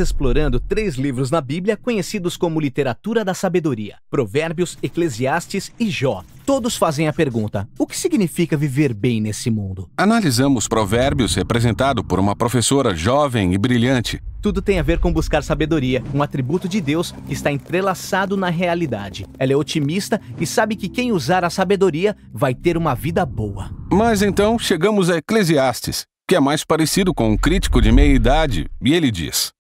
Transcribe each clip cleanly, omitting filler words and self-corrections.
explorando 3 livros na Bíblia conhecidos como literatura da sabedoria: Provérbios, Eclesiastes e Jó. Todos fazem a pergunta: o que significa viver bem nesse mundo? Analisamos Provérbios representado por uma professora jovem e brilhante. Tudo tem a ver com buscar sabedoria, um atributo de Deus que está entrelaçado na realidade. Ela é otimista e sabe que quem usar a sabedoria vai ter uma vida boa. Mas então chegamos a Eclesiastes, que é mais parecido com um crítico de meia-idade, e ele diz: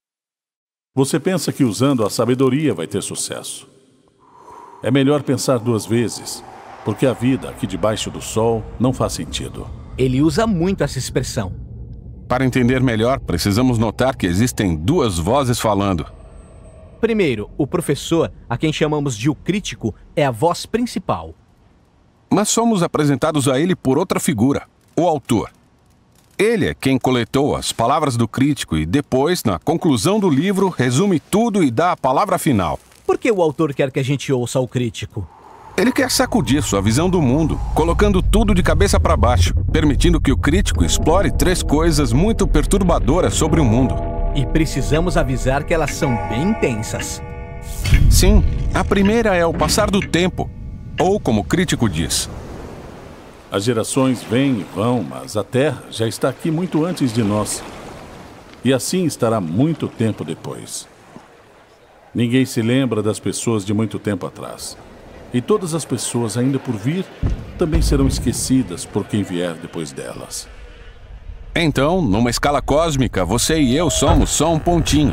Você pensa que usando a sabedoria vai ter sucesso. É melhor pensar 2 vezes, porque a vida aqui debaixo do sol não faz sentido. Ele usa muito essa expressão. Para entender melhor, precisamos notar que existem 2 vozes falando. Primeiro, o professor, a quem chamamos de o crítico, é a voz principal. Mas somos apresentados a ele por outra figura, o autor. Ele é quem coletou as palavras do crítico e depois, na conclusão do livro, resume tudo e dá a palavra final. Por que o autor quer que a gente ouça o crítico? Ele quer sacudir sua visão do mundo, colocando tudo de cabeça para baixo, permitindo que o crítico explore 3 coisas muito perturbadoras sobre o mundo. E precisamos avisar que elas são bem intensas. Sim, a primeira é o passar do tempo, ou como o crítico diz: As gerações vêm e vão, mas a Terra já está aqui muito antes de nós. E assim estará muito tempo depois. Ninguém se lembra das pessoas de muito tempo atrás. E todas as pessoas ainda por vir também serão esquecidas por quem vier depois delas. Então, numa escala cósmica, você e eu somos só um pontinho.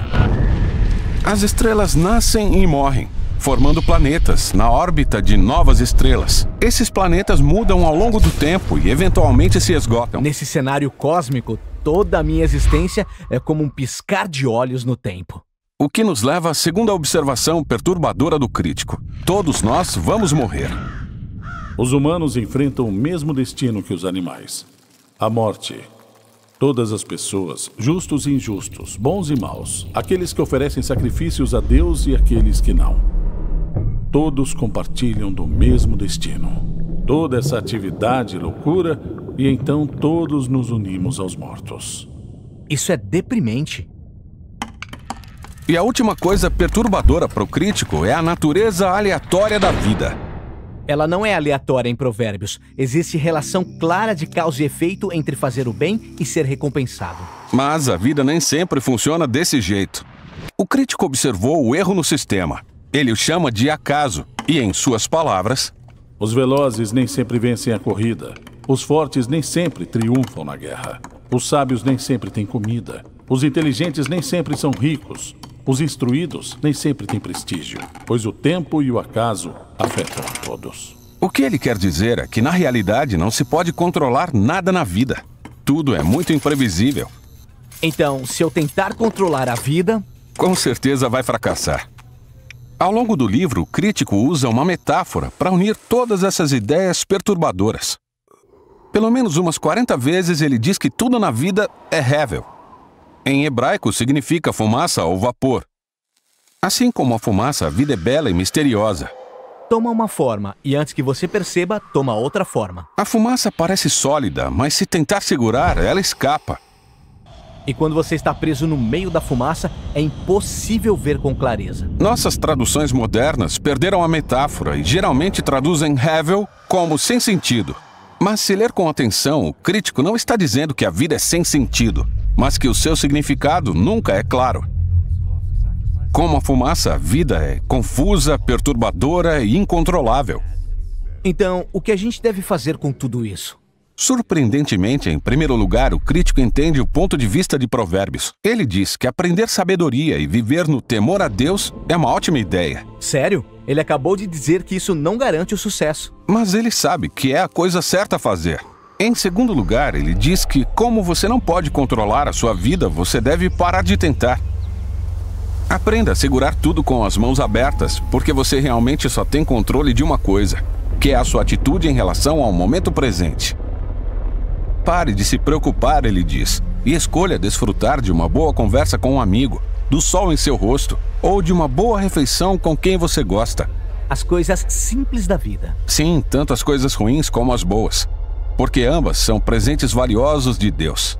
As estrelas nascem e morrem, formando planetas na órbita de novas estrelas. Esses planetas mudam ao longo do tempo e eventualmente se esgotam. Nesse cenário cósmico, toda a minha existência é como um piscar de olhos no tempo. O que nos leva à segunda observação perturbadora do crítico: todos nós vamos morrer. Os humanos enfrentam o mesmo destino que os animais: a morte. Todas as pessoas, justos e injustos, bons e maus, aqueles que oferecem sacrifícios a Deus e aqueles que não. Todos compartilham do mesmo destino. Toda essa atividade e loucura, e então todos nos unimos aos mortos. Isso é deprimente. E a última coisa perturbadora para o crítico é a natureza aleatória da vida. Ela não é aleatória em Provérbios. Existe relação clara de causa e efeito entre fazer o bem e ser recompensado. Mas a vida nem sempre funciona desse jeito. O crítico observou o erro no sistema. Ele o chama de acaso e, em suas palavras: Os velozes nem sempre vencem a corrida. Os fortes nem sempre triunfam na guerra. Os sábios nem sempre têm comida. Os inteligentes nem sempre são ricos. Os instruídos nem sempre têm prestígio, pois o tempo e o acaso afetam a todos. O que ele quer dizer é que, na realidade, não se pode controlar nada na vida. Tudo é muito imprevisível. Então, se eu tentar controlar a vida, com certeza vai fracassar. Ao longo do livro, o crítico usa uma metáfora para unir todas essas ideias perturbadoras. Pelo menos umas 40 vezes ele diz que tudo na vida é hevel. Em hebraico significa fumaça ou vapor. Assim como a fumaça, a vida é bela e misteriosa. Toma uma forma e antes que você perceba, toma outra forma. A fumaça parece sólida, mas se tentar segurar, ela escapa. E quando você está preso no meio da fumaça, é impossível ver com clareza. Nossas traduções modernas perderam a metáfora e geralmente traduzem hevel como sem sentido. Mas se ler com atenção, o crítico não está dizendo que a vida é sem sentido, mas que o seu significado nunca é claro. Como a fumaça, a vida é confusa, perturbadora e incontrolável. Então, o que a gente deve fazer com tudo isso? Surpreendentemente, em primeiro lugar, o crítico entende o ponto de vista de Provérbios. Ele diz que aprender sabedoria e viver no temor a Deus é uma ótima ideia. Sério? Ele acabou de dizer que isso não garante o sucesso. Mas ele sabe que é a coisa certa a fazer. Em segundo lugar, ele diz que, como você não pode controlar a sua vida, você deve parar de tentar. Aprenda a segurar tudo com as mãos abertas, porque você realmente só tem controle de uma coisa, que é a sua atitude em relação ao momento presente. Pare de se preocupar, ele diz, e escolha desfrutar de uma boa conversa com um amigo, do sol em seu rosto, ou de uma boa refeição com quem você gosta. As coisas simples da vida. Sim, tanto as coisas ruins como as boas, porque ambas são presentes valiosos de Deus.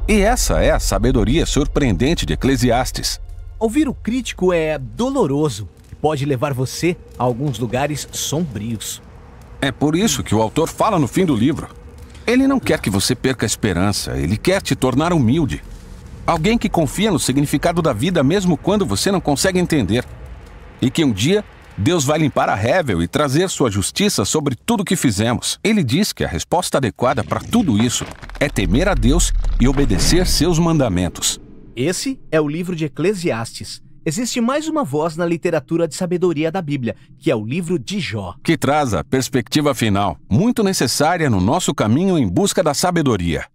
E essa é a sabedoria surpreendente de Eclesiastes. Ouvir o crítico é doloroso e pode levar você a alguns lugares sombrios. É por isso que o autor fala no fim do livro. Ele não quer que você perca a esperança, ele quer te tornar humilde. Alguém que confia no significado da vida mesmo quando você não consegue entender. E que um dia Deus vai limpar a Hevel e trazer sua justiça sobre tudo que fizemos. Ele diz que a resposta adequada para tudo isso é temer a Deus e obedecer seus mandamentos. Esse é o livro de Eclesiastes. Existe mais uma voz na literatura de sabedoria da Bíblia, que é o livro de Jó. Que traz a perspectiva final, muito necessária no nosso caminho em busca da sabedoria.